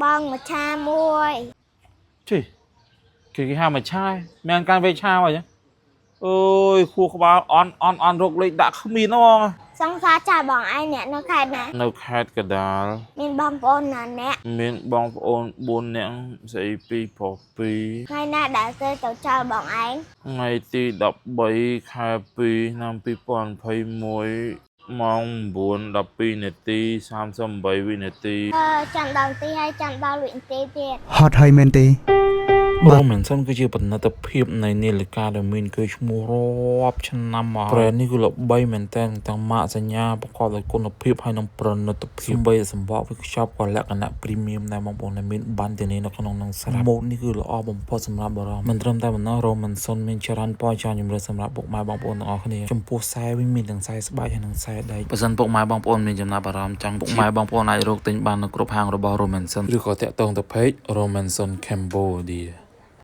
bong mà cha muôi Chị cái hàng mà chai men can về chai vậy ôi khu có báo on rục lịch đã khôngมีnó xong xa cha bong ai nè nó khai nè នៅខេត្តកដាល មានបងប្អូនណាអ្នក មានបងប្អូន4នាក់ស្អី2ប្រុស2 ថ្ងៃណាដែលគេទៅចោលបងឯង ថ្ងៃទី13ខែ2ឆ្នាំ2021ម៉ោង9:12នាទី38វិនាទី ចាំដល់ទីហើយចាំដល់វិនាទីទៀត ហត់ហើយមែនទេ Robinson គឺជាបណ្ឌិតភាពនៃនាឡិកាដែលមានគេឈ្មោះរាប់ឆ្នាំមក brand នេះគឺល្បីមែនទែនទាំងម៉ាកសញ្ញាប្រកបដោយគុណភាពហើយនិងប្រណិតភាពបីសម្បកវាខ្ចប់ក៏លក្ខណៈ premium ដែរបងប្អូនដែលមានបានទាំងនេះនៅក្នុងនឹងស្រាប់ម៉ូតនេះគឺល្អបំផុតសម្រាប់បារម្ភមិនត្រឹមតែប៉ុណ្ណោះ Robinson មានច្រើនពណ៌ច្រើនជម្រើសសម្រាប់ពុកម៉ែបងប្អូនទាំងអស់គ្នាចំពោះខ្សែវិញមានទាំងខ្សែស្បែកហើយនិងខ្សែដែកបើសិនពុកម៉ែបងប្អូនមានចំណាប់អារម្មណ៍ចង់ពុកម៉ែបងប្អូនអាចរកទិញបាននៅគ្រប់ហាងរបស់ Robinson ឬក៏តាក់ទងទៅ page Robinson Cambodia